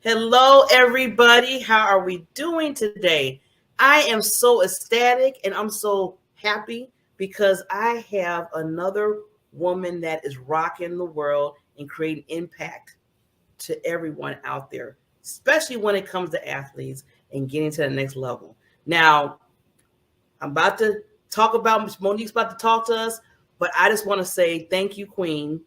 Hello, everybody. How are we doing today? I am so ecstatic and I'm so happy because I have another woman that is rocking the world and creating impact to everyone out there, especially when it comes to athletes and getting to the next level. Now, I'm about to talk about Monique's about to talk to us, but I just want to say thank you, Queen.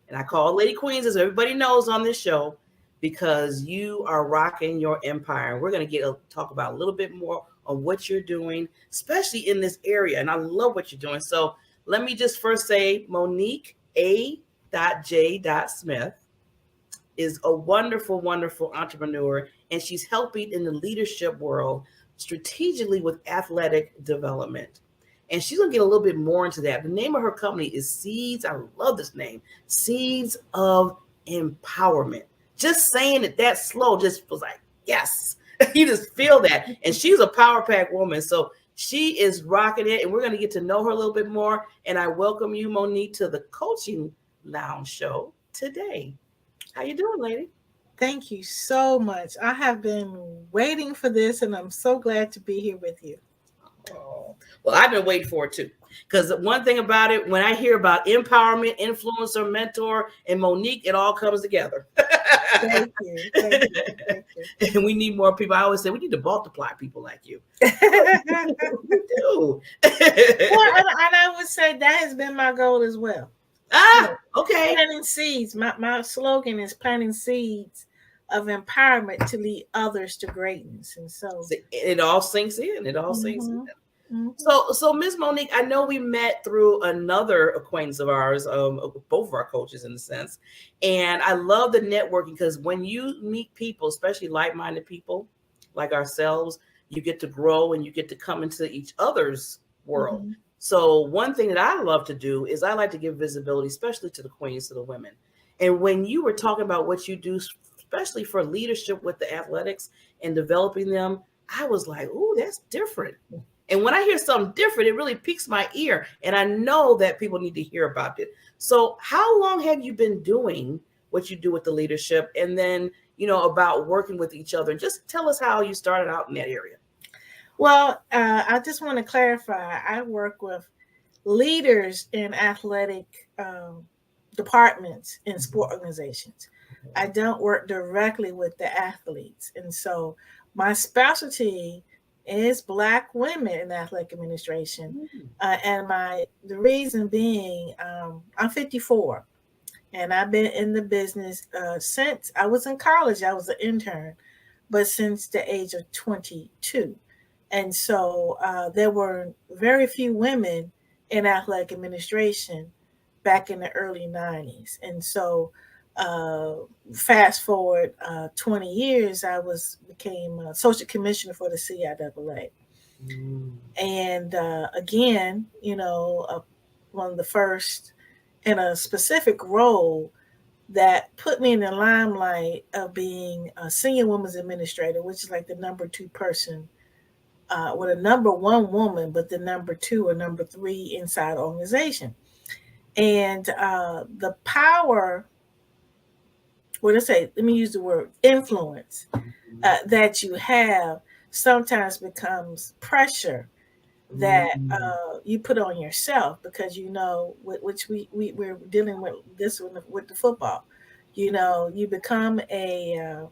And I call Lady Queens, as everybody knows on this show, because you are rocking your empire. We're going to talk about a little bit more on what you're doing, especially in this area. And I love what you're doing. So let me just first say Monique A.J. Smith is a wonderful, wonderful entrepreneur, and she's helping in the leadership world strategically with athletic development. And she's going to get a little bit more into that. The name of her company is Seeds. I love this name, Seeds of Empowerment. Just saying it that slow just was like, yes, you just feel that. And she's a power pack woman. So she is rocking it. And we're going to get to know her a little bit more. And I welcome you, Monique, to the Coaching Lounge show today. How you doing, lady? Thank you so much. I have been waiting for this, and I'm so glad to be here with you. Oh, well, I've been waiting for it too. Because one thing about it, when I hear about empowerment, influencer, mentor, and Monique, it all comes together. Thank you. Thank you. Thank you. And we need more people. I always say we need to multiply people like you. We do. Well, and I would say that has been my goal as well. Okay. Planting seeds. My slogan is planting seeds of empowerment to lead others to greatness. And so it all sinks in. It all sinks in. Mm-hmm. So Ms. Monique, I know we met through another acquaintance of ours, both of our coaches in a sense. And I love the networking because when you meet people, especially like-minded people like ourselves, you get to grow and you get to come into each other's world. Mm-hmm. So one thing that I love to do is I like to give visibility, especially to the queens, to the women. And when you were talking about what you do, especially for leadership with the athletics and developing them, I was like, ooh, that's different. And when I hear something different, it really piques my ear. And I know that people need to hear about it. So how long have you been doing what you do with the leadership? And then, about working with each other. Just tell us how you started out in that area. Well, I just want to clarify. I work with leaders in athletic departments in sport organizations. I don't work directly with the athletes. And so my specialty is Black women in athletic administration. And the reason being, I'm 54 and I've been in the business since I was in college. I was an intern. but since the age of 22. And so there were very few women in athletic administration back in the early 90s. And so uh, fast forward 20 years, I became a social commissioner for the CIAA. Mm. And again, one of the first in a specific role that put me in the limelight of being a senior women's administrator, which is like the number two person, with a number one woman, but the number two or number three inside the organization. And the power, what I say, let me use the word influence that you have sometimes becomes pressure that Mm. you put on yourself because which we're dealing with this with the football. You become a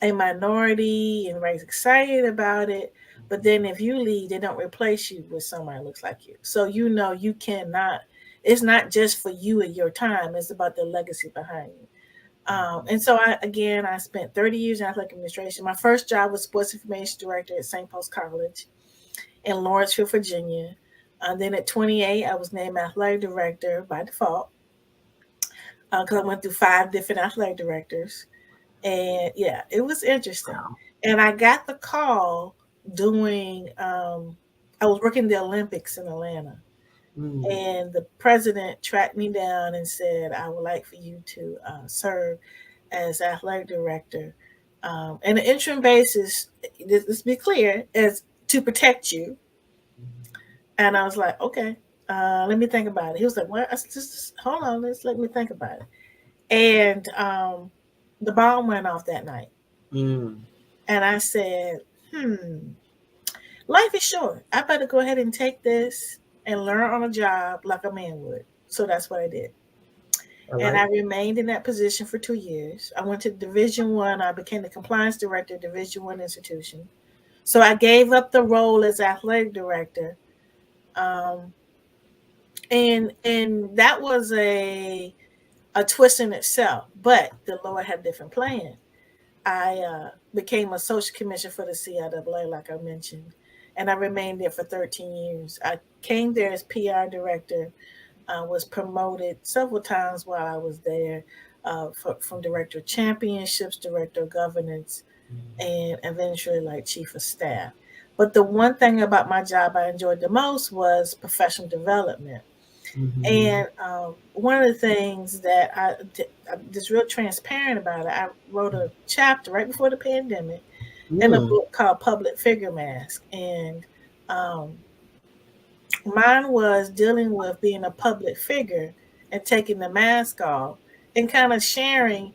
minority and everybody's excited about it, but then if you leave, they don't replace you with somebody who looks like you. So you cannot. It's not just for you and your time; it's about the legacy behind you. And so I spent 30 years in athletic administration. My first job was sports information director at St. Paul's College in Lawrenceville, Virginia. Then at 28, I was named athletic director by default because I went through 5 different athletic directors. And yeah, it was interesting. Wow. And I got the call doing, I was working the Olympics in Atlanta. Mm. And the president tracked me down and said, I would like for you to serve as athletic director. And the interim basis, let's be clear, is to protect you. And I was like, okay, let me think about it. He was like, what? I said, just hold on, let me think about it. And the bomb went off that night. Mm. And I said, life is short. I better go ahead and take this and learn on a job like a man would. So that's what I did. I And like. I remained in that position for 2 years. I went to Division One. I became the compliance director of Division One institution. So I gave up the role as athletic director. Um, and that was a twist in itself. But the Lord had a different plan. I became a social commissioner for the CIAA, like I mentioned, and I remained there for 13 years. I came there as PR director, was promoted several times while I was there, from director of championships, director of governance, and eventually like chief of staff. But the one thing about my job I enjoyed the most was professional development. Mm-hmm. And one of the things that I'm just real transparent about it, I wrote a chapter right before the pandemic in a Mm. book called Public Figure Mask. And um, mine was dealing with being a public figure and taking the mask off and kind of sharing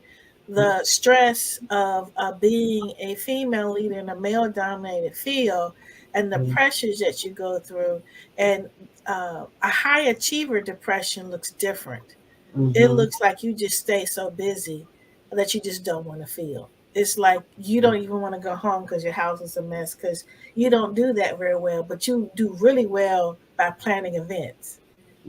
the stress of being a female leader in a male dominated field and the pressures that you go through. And a high achiever depression looks different. It Mm-hmm. looks like you just stay so busy that you just don't want to feel. It's like you don't even want to go home because your house is a mess because you don't do that very well, but you do really well by planning events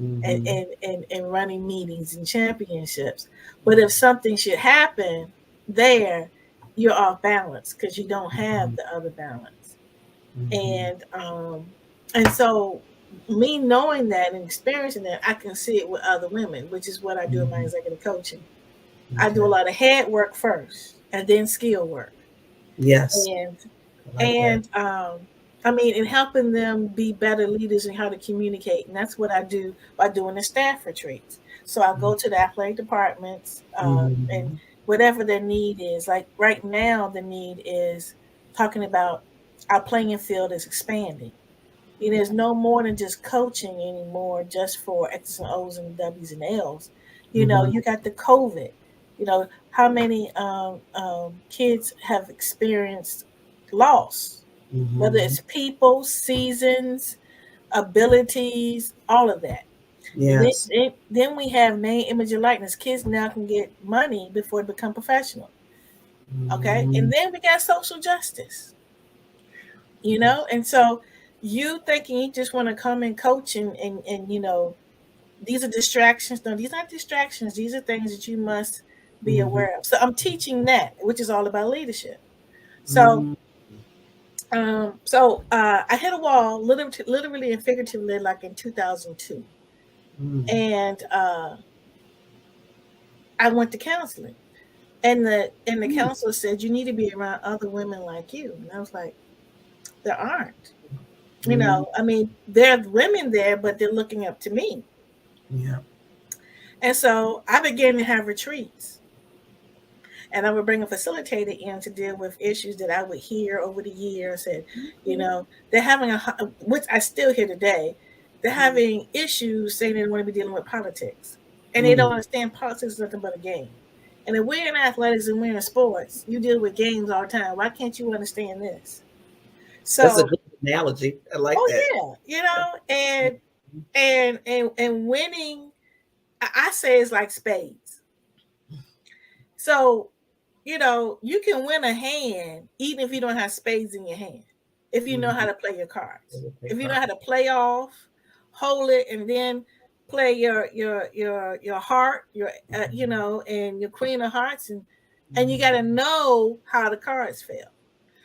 Mm-hmm. and running meetings and championships. But if something should happen there, you're off balance because you don't have the other balance. Mm-hmm. And so me knowing that and experiencing that, I can see it with other women, which is what I do in my Mm-hmm. executive coaching. I do a Okay. lot of head work first and then skill work. Yes, And I like that. I mean, in helping them be better leaders and how to communicate. And that's what I do by doing the staff retreats. So I go to the athletic departments and Mm-hmm. whatever their need is. Like right now, the need is talking about our playing field is expanding. There's no more than just coaching anymore, just for X's and O's and W's and L's. Mm-hmm. You got the COVID. How many kids have experienced loss, whether Mm-hmm. it's people, seasons, abilities, all of that. Yes. Then we have name, image, and likeness. Kids now can get money before they become professional. Okay, Mm-hmm. and then we got social justice. And so you thinking you just want to come and coach and these are distractions. No, these aren't distractions. These are things that you must be Mm-hmm. aware of. So I'm teaching that, which is all about leadership. So, I hit a wall, literally and figuratively, like in 2002, and I went to counseling, and the counselor said you need to be around other women like you, and I was like, there aren't. I mean, there's women there, but they're looking up to me. Yeah. And so I began to have retreats, and I would bring a facilitator in to deal with issues that I would hear over the years. And, they're having which I still hear today, they're having issues saying they don't want to be dealing with politics. And they don't understand politics is nothing but a game. And if we're in athletics and we're in sports, you deal with games all the time. Why can't you understand this? That's a So, good analogy. I like oh that. yeah, and winning, I say it's like spades. So, you can win a hand even if you don't have spades in your hand. If you know how to play your cards. If you know how to play off, hold it, and then play your heart, and your queen of hearts, and you got to know how the cards feel.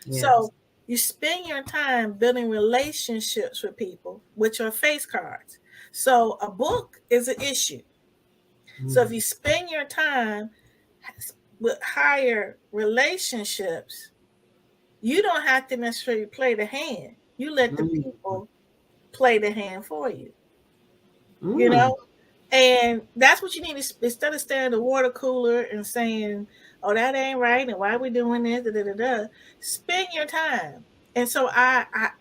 Yes. So you spend your time building relationships with people with your face cards. So a book is an issue. So if you spend your time with higher relationships, you don't have to necessarily play the hand. You let the people play the hand for you. You Mm. know, and that's what you need to, instead of standing at the water cooler and saying, "Oh, that ain't right," and why are we doing this? Da, da, da, da. Spend your time. And so I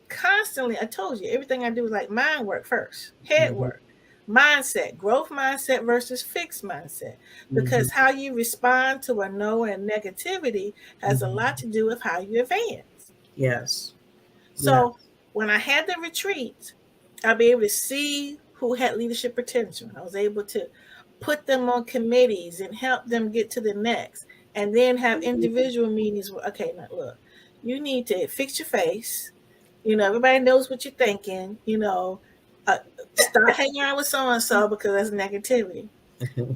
constantly, I told you, everything I do is like mind work first, head work, mindset, growth mindset versus fixed mindset. Because how you respond to a no and negativity has a lot to do with how you advance. Yes. Yeah. So when I had the retreat, I'll be able to see who had leadership potential. I was able to put them on committees and help them get to the next, and then have individual meetings where, okay, now look, you need to fix your face. Everybody knows what you're thinking. Uh, Stop hanging out with so and so because that's negativity.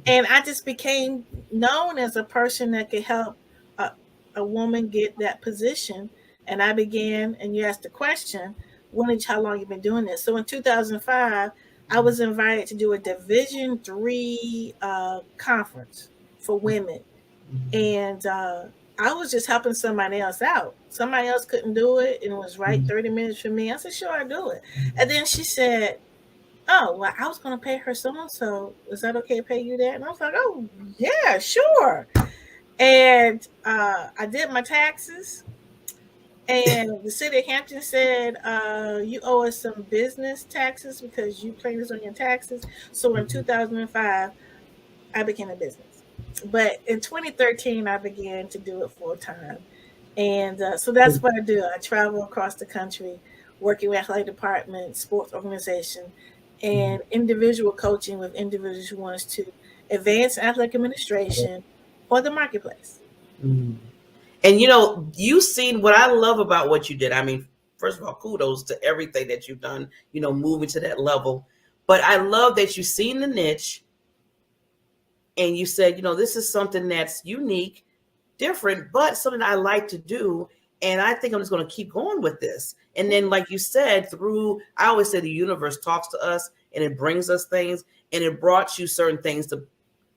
And I just became known as a person that could help a, a woman get that position. And I began, and you asked the question, how long you been doing this? So in 2005, I was invited to do a Division 3 conference for women, and I was just helping somebody else out. Somebody else couldn't do it, and it was right 30 minutes for me. I said, "Sure, I'll do it." And then she said, "Oh, well, I was going to pay her so and so. Is that okay to pay you that?" And I was like, "Oh, yeah, sure." And I did my taxes, and the city of Hampton said, "You owe us some business taxes because you claimed this on your taxes." So in 2005, I became a business. But in 2013, I began to do it full time. And so that's what I do. I travel across the country working with athletic departments, sports organization, and individual coaching with individuals who wants to advance athletic administration or the marketplace. Mm. And you've seen what I love about what you did. I mean, first of all, kudos to everything that you've done, moving to that level. But I love that you've seen the niche and you said, this is something that's unique, different, but something I like to do. And I think I'm just going to keep going with this. And then, like you said, I always say the universe talks to us and it brings us things, and it brought you certain things to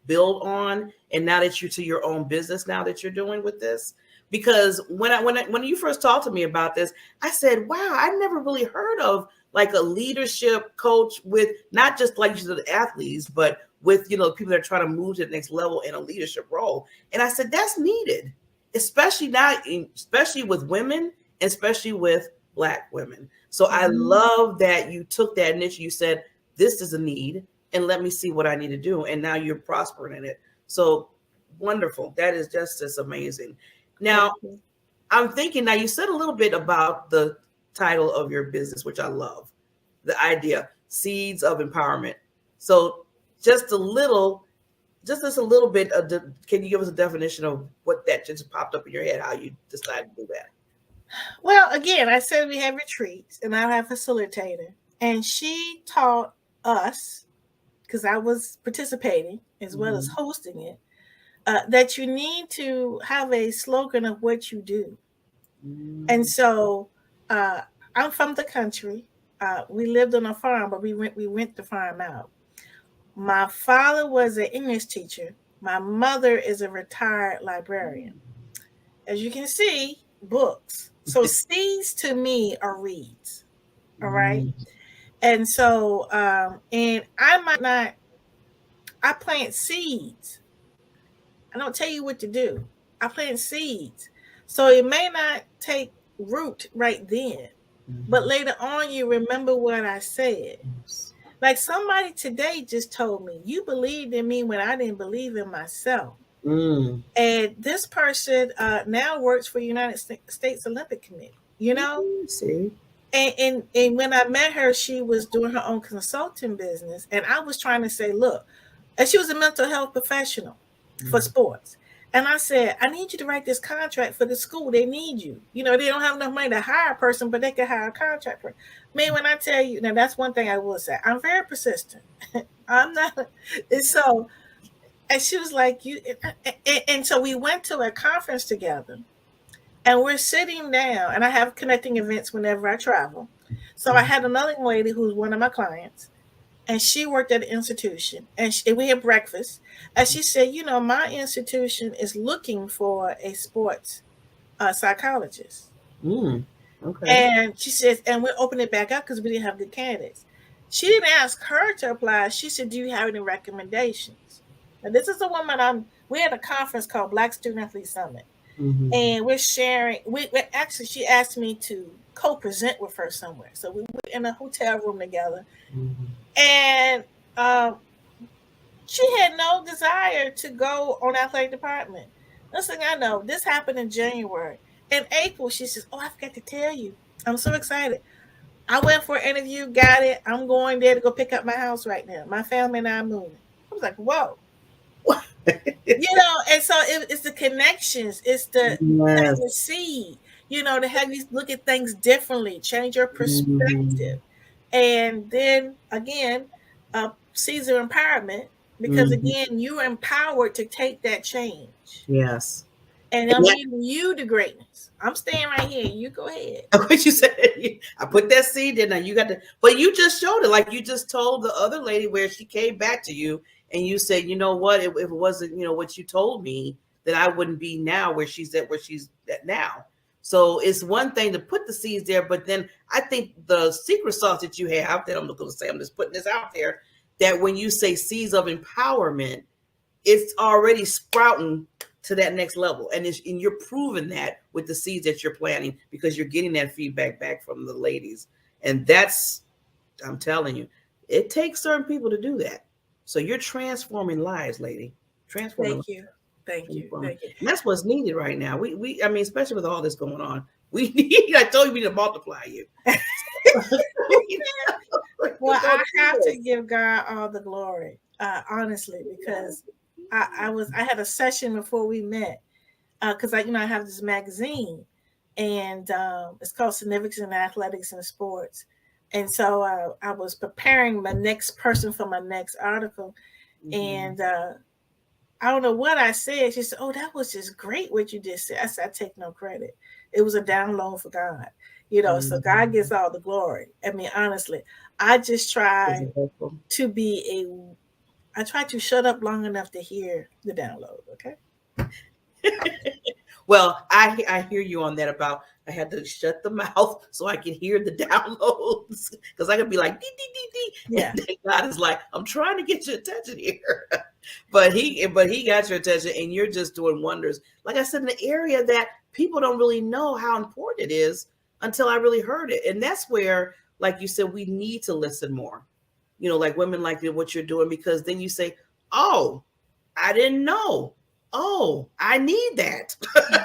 build on. And now that you're to your own business, now that you're doing with this, because when you first talked to me about this, I said, wow, I never really heard of like a leadership coach with not just like you said, the athletes, but with people that are trying to move to the next level in a leadership role. And I said that's needed, especially now, especially with women, especially with Black women. So I love that you took that niche. You said this is a need, and let me see what I need to do. And now you're prospering in it. So wonderful. That is just amazing. Thank Now, you. I'm thinking, now you said a little bit about the title of your business, which I love. The idea, seeds of empowerment. So just a little, just a little bit of can you give us a definition of what that just popped up in your head, how you decided to do that? Well, again, I said we have retreats, and I have a facilitator, and she taught us, because I was participating as well as hosting it, that you need to have a slogan of what you do. And Mm. so uh, I'm from the country. We lived on a farm, but we rent the farm out. My father was an English teacher. My mother is a retired librarian. As you can see, books. So seeds to me are reads. All right. Mm. And so, and I might not, I plant seeds. I don't tell you what to do. I plant seeds. So it may not take root right then, but Mhm. later on you remember what I said. Yes. Like somebody today just told me, you believed in me when I didn't believe in myself. Mm. And this person now works for United States Olympic Committee, you know? Mm. See. And when I met her, she was doing her own consulting business. And I was trying to say, look, and she was a mental health professional for Mm. sports. And I said, I need you to write this contract for the school. They need you. You know, they don't have enough money to hire a person, but they can hire a contractor. Man, when I tell you, now that's one thing I will say. I'm very persistent. I'm not. And so, and she was like, you, and so we went to a conference together and we're sitting down, and I have connecting events whenever I travel. So I Mm. had another lady who's one of my clients, and she worked at an institution, and we had breakfast. And she said, you know, my institution is looking for a sports psychologist. Mm. Okay. And she says, and we're opening it back up because we didn't have good candidates. She didn't ask her to apply. She said, do you have any recommendations? Now, this is a woman we had a conference called Black Student Athlete Summit, Mm-hmm. and we're sharing. We actually, she asked me to co-present with her somewhere, so we were in a hotel room together, Mm-hmm. and um, she had no desire to go on athletic department. Next thing I know, this happened in January. In April, she says, "Oh, I forgot to tell you, I'm so excited. I went for an interview, got it. I'm going there to go pick up my house right now. My family and I are moving." I was like, "Whoa." You know, and so it's the connections, it's the planting the Yes. seed, you know, to have you look at things differently, change your Mm-hmm. perspective. And then again, seeds of empowerment, because Mm-hmm. again, you're empowered to take that change. Yes. And And I'm that, leading you to greatness. I'm staying right here. You go ahead. what you said, I put that seed in there. You got to, but you just showed it. Like you just told the other lady where she came back to you and you said, you know what, if it wasn't, what you told me, that I wouldn't be now where she's at now. So it's one thing to put the seeds there, but then I think the secret sauce that you have, that I'm not going to say, I'm just putting this out there, that when you say seeds of empowerment, it's already sprouting to that next level, and you're proving that with the seeds that you're planting because you're getting that feedback back from the ladies, and that's, I'm telling you, it takes certain people to do that. So you're transforming lives, lady. Transforming Thank lives. you. Thank you. Transforming. Thank you. And that's what's needed right now. We I mean, especially with all this going on, we need, I told you, we need to multiply you. Well, Go I do have to this. give God all the glory, honestly, because I had a session before we met, because I have this magazine, and it's called Significance in Athletics and Sports, and so I was preparing my next person for my next article, Mhm. and I don't know what I said. She said, "Oh, that was just great what you just said." I said, "I take no credit. It was a download for God, So God Mhm. gets all the glory. I mean, honestly, I just Was try it helpful? to be I try to shut up long enough to hear the download. Okay. Well, I hear you on that about I had to shut the mouth so I could hear the downloads because I could be like dee, dee, dee, dee, Yeah. and then God is like, I'm trying to get your attention here. But he got your attention and you're just doing wonders. Like I said, in the area that people don't really know how important it is until I really heard it. And that's where, like you said, we need to listen more. Like women like what you're doing, because then you say, oh, I didn't know. Oh, I need that.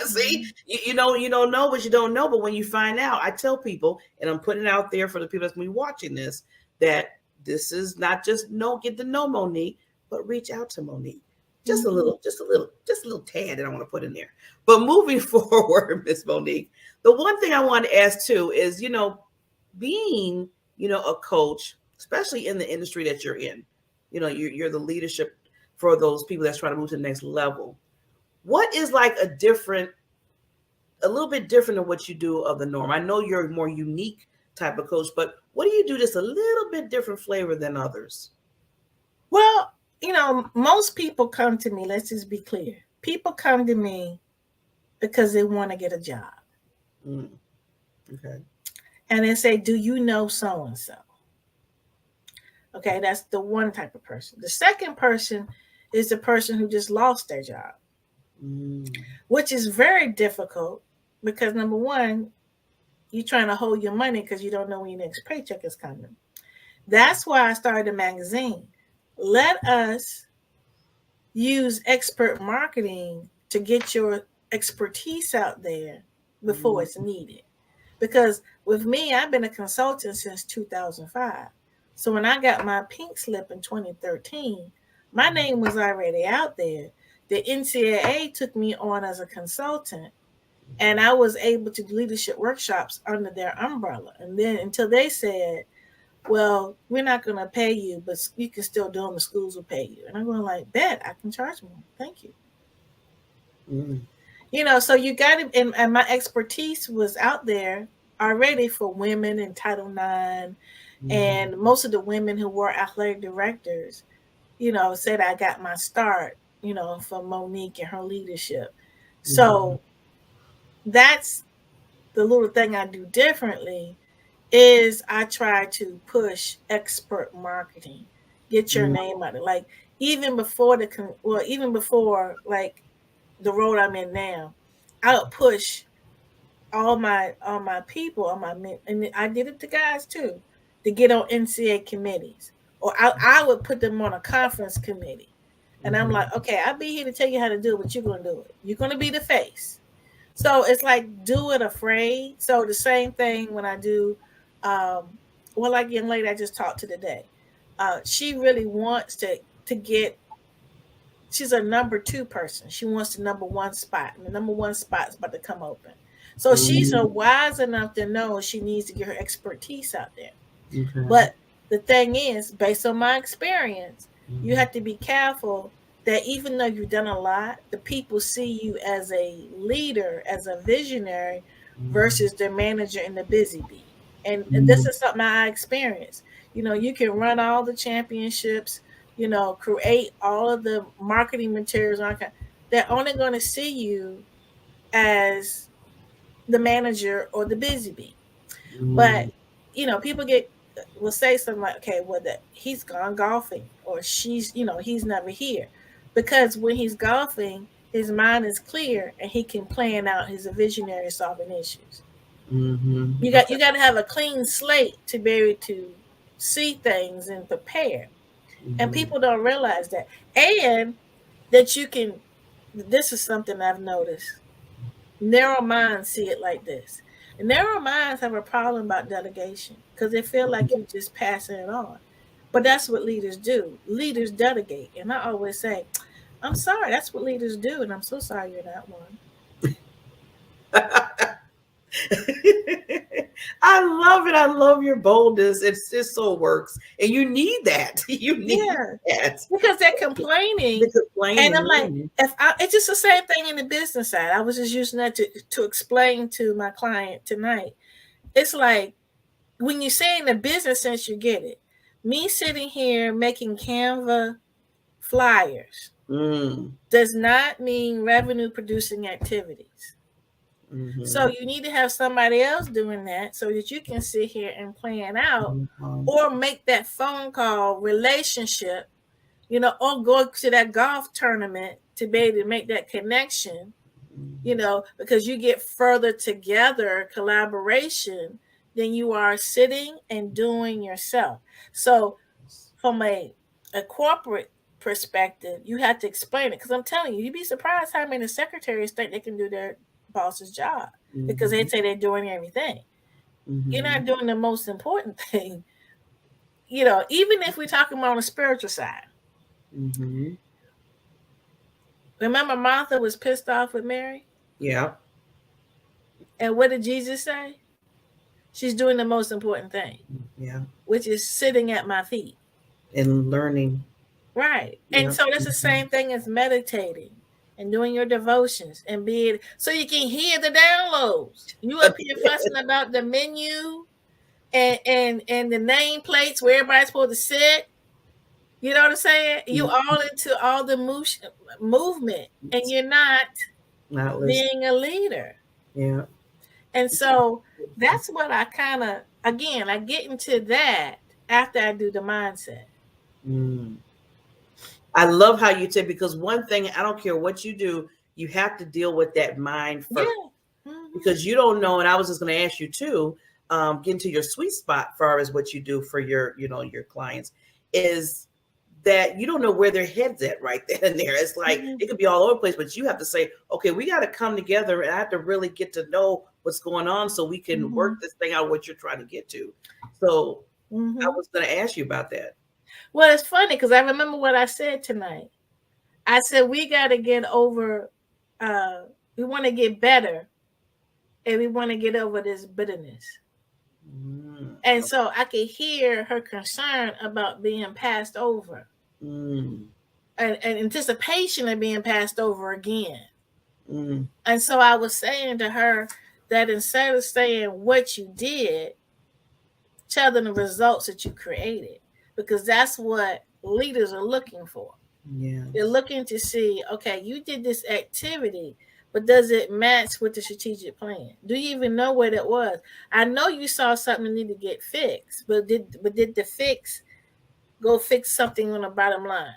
See, Mhm. you don't know what you don't know, but when you find out, I tell people, and I'm putting it out there for the people that's gonna be watching this, that this is not just get to know Monique, but reach out to Monique. Just a Mhm. little, just a little tad that I want to put in there. But moving forward, Miss Monique, the one thing I want to ask too is, being, a coach, especially in the industry that you're in, you're the leadership for those people that's trying to move to the next level. What is like a little bit different than what you do of the norm? I know you're a more unique type of coach, but what do you do just a little bit different flavor than others? Well, most people come to me, let's just be clear. People come to me because they want to get a job. Mm, okay. And they say, "Do you know so and so?" Okay, that's the one type of person. The second person is the person who just lost their job, Mm, which is very difficult because number one, you're trying to hold your money because you don't know when your next paycheck is coming. That's why I started a magazine. Let us use expert marketing to get your expertise out there before mm, it's needed. Because with me, I've been a consultant since 2005. So when I got my pink slip in 2013, my name was already out there. The NCAA took me on as a consultant, and I was able to do leadership workshops under their umbrella. And then until they said, well, we're not going to pay you, but you can still do them. The schools will pay you. And I'm going like, bet I can charge more. Thank you. mm, So you got to, and my expertise was out there already for women in Title IX. mhm, And most of the women who were athletic directors, said I got my start, from Monique and her leadership. mhm, So that's the little thing I do differently is I try to push expert marketing, get your mm, name out there. Like even before like the road I'm in now, I would push all my people, all my men, and I did it to guys too, to get on NCA committees, or I would put them on a conference committee, and I'm like, mhm, okay, I'll be here to tell you how to do it, but you're gonna do it. You're gonna be the face. So it's like do it afraid. So the same thing when I do, um, well, like young lady I just talked to today, she really wants to get. She's a number two person. She wants the number one spot, and the number one spot is about to come open. So she's mm, wise enough to know she needs to get her expertise out there. okay. But the thing is, based on my experience, you Mhm, have to be careful that even though you've done a lot, the people see you as a leader, as a visionary, mhm, versus the manager and the busy bee. And this mhm, is something I experienced. You can run all the championships, create all of the marketing materials. They're only going to see you as the manager or the busy bee. But mm, people will say something like, okay, well, that he's gone golfing, or he's never here, because when he's golfing, his mind is clear and he can plan out. He's a visionary solving issues. mhm. You got to have a clean slate to be able to see things and prepare. And Mhm, people don't realize that, and that you can. This is something I've noticed. Narrow minds see it like this. And narrow minds have a problem about delegation because they feel like you're just passing it on. But that's what leaders do. Leaders delegate. And I always say, I'm sorry, that's what leaders do. And I'm so sorry you're not one. I love it. I love your boldness. It just so works, and you need that. You need Yeah. that. Because they're The complaining. And I'm complaining. like, it's just the same thing in the business side. I was just using that to explain to my client tonight. It's like when you say in the business sense, you get it. Me sitting here making Canva flyers Mm, does not mean revenue producing activities. So mhm, you need to have somebody else doing that so that you can sit here and plan out mhm, or make that phone call relationship, or go to that golf tournament to be able to make that connection, because you get further together collaboration than you are sitting and doing yourself. So from a corporate perspective, you have to explain it because I'm telling you, you'd be surprised how many secretaries think they can do their boss's job because they mhm, say they're doing everything. You're mhm, not doing the most important thing. Even if we're talking about on the spiritual side. mhm. Remember, Martha was pissed off with Mary, Yeah, and what did Jesus say? She's doing the most important thing, yeah, which is sitting at my feet. and learning. Right. And Yeah. so that's the Mhm, same thing as meditating. and doing your devotions and being so you can hear the downloads. You up here fussing about the menu and the nameplates where everybody's supposed to sit. You know what I'm saying? You all into all the movement, and you're not Not listening. being a leader. Yeah. And so that's what I kind of, again, I get into that after I do the mindset. Mm. I love how you said, because one thing, I don't care what you do, you have to deal with that mind first, Yeah. Hmm. because you don't know. And I was just going to ask you too, get into your sweet spot as far as what you do for your, your clients, is that you don't know where their head's at right then and there. It's like Hmm. it could be all over the place, but you have to say, okay, we got to come together, and I have to really get to know what's going on so we can Hmm. work this thing out, what you're trying to get to. So I Hmm. was going to ask you about that. Well, it's funny because I remember what I said tonight. I said we got to get over. Uh, we want to get better, and we want to get over this bitterness. Mm. And so I could hear her concern about being passed over Mm. and anticipation of being passed over again. Mm. And so I was saying to her that instead of saying what you did, tell them the results that you created, because that's what leaders are looking for. They're Yes. looking to see, okay, you did this activity, but does it match with the strategic plan? Do you even know what it was? I know you saw something that needed to get fixed, but did the fix go fix something on the bottom line?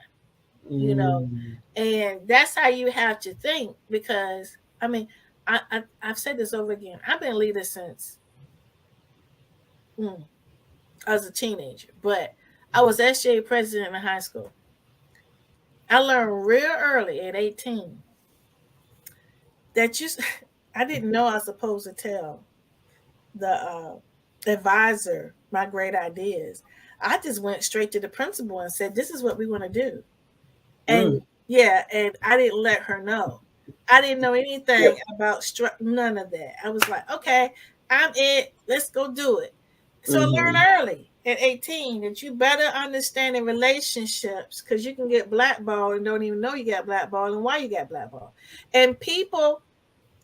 You know, Mm. and that's how you have to think, because I mean, I've said this over again. I've been a leader since mm, I was a teenager, but I was SJ president in high school. I learned real early at 18 that you I didn't know I was supposed to tell the advisor my great ideas. I just went straight to the principal and said, "This is what we want to do." Mm. And yeah, and I didn't let her know. I didn't know Yep. anything about none of that. I was like, "Okay, I'm it. Let's go do it." So I Mm-hmm. learned early at 18 that you better understand in relationships, because you can get blackballed and don't even know you got blackballed and why you got blackballed. And people,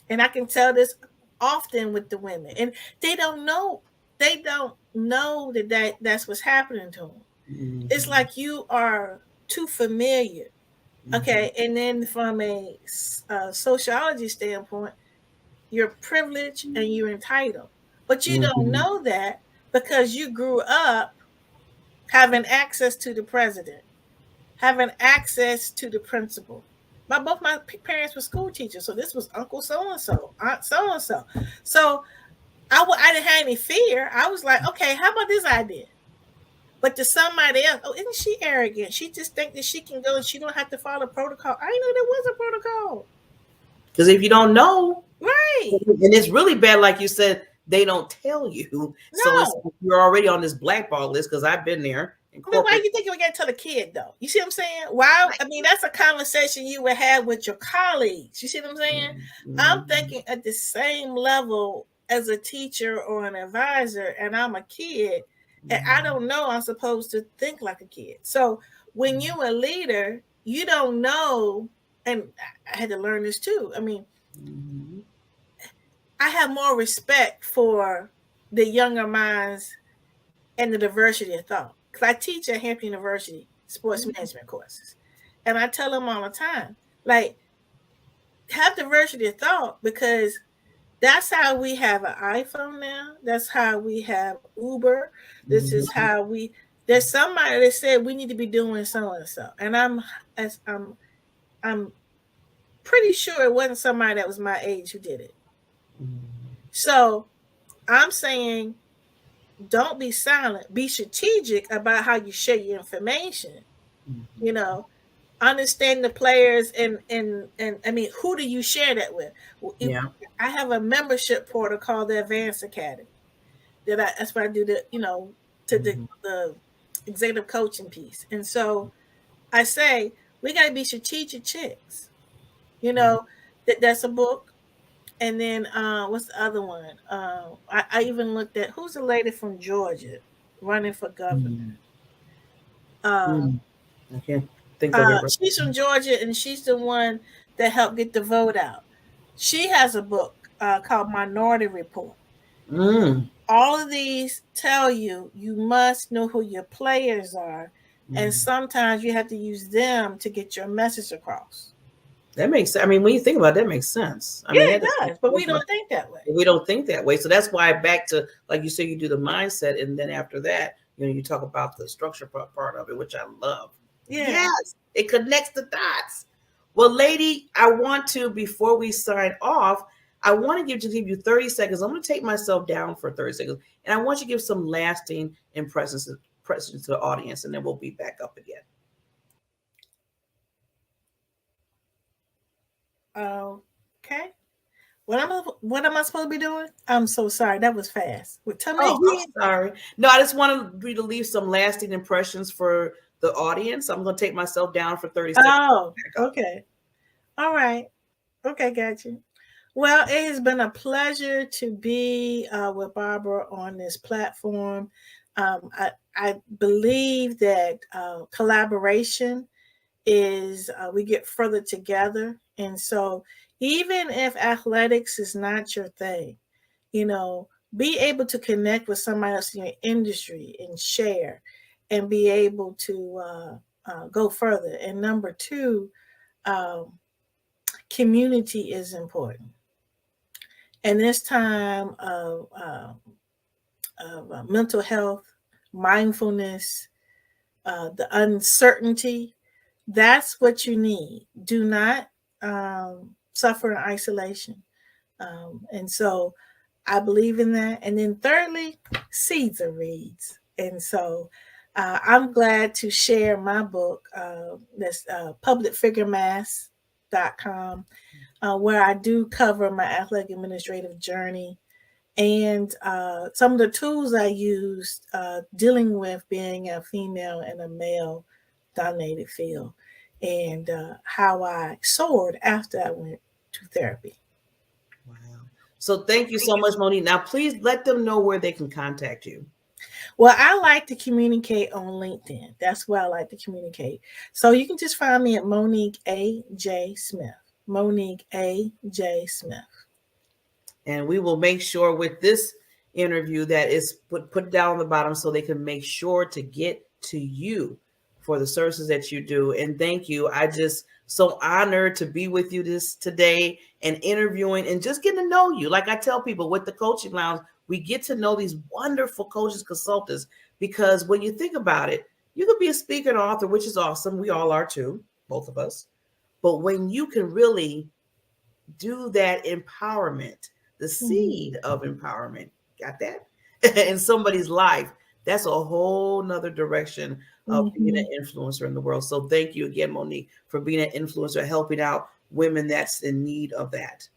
and I can tell this often with the women, and they don't know. They don't know that's what's happening to them. It's Mm-hmm. like you are too familiar. Mm-hmm. Okay, and then from a sociology standpoint, you're privileged and you're entitled, but you don't Mm-hmm. know that because you grew up having access to the president, having access to the principal. Both my parents were school teachers, so this was Uncle so and so, Aunt so and so. So I didn't have any fear. I was like, okay, how about this idea? But to somebody else, oh, isn't she arrogant? She just think that she can go and she don't have to follow protocol. I know there was a protocol, Because if you don't know, right? and it's really bad, like you said, they don't tell you. So it's No, you're already on this blackball list, because I've been there in I mean, why corporate. you think you would get to the kid though? You see what I'm saying? Why? I mean, that's a conversation you would have with your colleagues. You see what I'm saying? I'm Mm-hmm. thinking at the same level as a teacher or an advisor, and I'm a kid, and I don't know I'm supposed to think like a kid. So when you're a leader, you don't know, and I had to learn this too. I mean, Mm-hmm. I have more respect for the younger minds and the diversity of thought. Because I teach at Hampton University sports management courses. And I tell them all the time, like, have diversity of thought, because that's how we have an iPhone now. That's how we have Uber. This is Mm-hmm. how there's somebody that said we need to be doing so and so. And as I'm pretty sure it wasn't somebody that was my age who did it. So I'm saying don't be silent. Be strategic about how you share your information. You Mm-hmm. know, understand the players and I mean, who do you share that with? Yeah. I have a membership portal called the Advanced Academy. That's where I do to Mm-hmm. the executive coaching piece. And so I say we got to be strategic chicks. You know, that's a book. And then what's the other one? I even looked at who's the lady from Georgia running for governor. Mm-hmm. Uh, Mm-hmm. I can't think of it right she's from Georgia, and she's the one that help get the vote out. She has a book called Minority Report. Mm. All of these tell you must know who your players are, and Mm. sometimes you have to use them to get your message across. That makes sense. I mean, when you think about it, that makes sense. I Yeah, mean, it that doesn't make does, but we sense, but don't think that way. we don't think that way. So that's why back to, like you say, you do the mindset, and then after that, you talk about the structure part of it, which I love. Yeah. Yes, it connects the dots. Well, lady, I want to, before we sign off, I want to give you 30 seconds. I'm going to take myself down for 30 seconds, and I want you to give some lasting impressions to the audience, and then we'll be back up again. Okay. What am I supposed to be doing? I'm so sorry. That was fast. Tell me Oh, I'm again. sorry. No, I just wanted you to leave some lasting impressions for the audience. I'm going to take myself down for 30 seconds. Oh, Back up. okay. All right. Okay, got you. Well, it has been a pleasure to be with Barbara on this platform. I believe that collaboration is we get further together. And so, even if athletics is not your thing, you know, be able to connect with somebody else in your industry and share and be able to go further. And number two, um, community is important. And this time of mental health, mindfulness, the uncertainty, that's what you need. Do not suffer in isolation. And so I believe in that. And then thirdly, seeds are reeds. And so I'm glad to share my book, that's publicfiguremass.com, where I do cover my athletic administrative journey and some of the tools I used dealing with being a female in a male dominated field, and how I soared after I went to therapy. Wow. So thank you so much, Monique. Now, please let them know where they can contact you. Well, I like to communicate on LinkedIn. That's where I like to communicate. So you can just find me at Monique A.J. Smith. Monique A.J. Smith. And we will make sure with this interview that is put down on the bottom so they can make sure to get to you for the services that you do. And thank you. I just so honored to be with you today and interviewing and just getting to know you. Like I tell people with the coaching lounge, we get to know these wonderful coaches, consultants, because when you think about it, you could be a speaker and author, which is awesome. We all are too, both of us. But when you can really do that empowerment, the seed of empowerment, got that? In somebody's life, that's a whole nother direction of being an influencer in the world. So thank you again, Monique, for being an influencer, helping out women that's in need of that.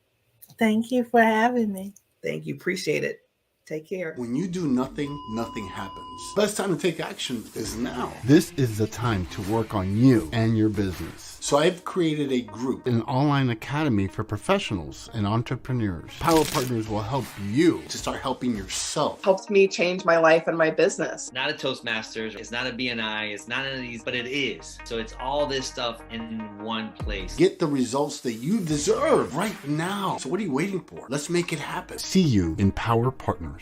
Thank you for having me. Thank you. Appreciate it. Take care. When you do nothing, nothing happens. Best time to take action is now. This is the time to work on you and your business. So I've created a group, an online academy for professionals and entrepreneurs. Power Partners will help you to start helping yourself. Helped me change my life and my business. Not a Toastmasters, it's not a BNI, it's not any of these, but it is. So it's all this stuff in one place. Get the results that you deserve right now. So what are you waiting for? Let's make it happen. See you in Power Partners.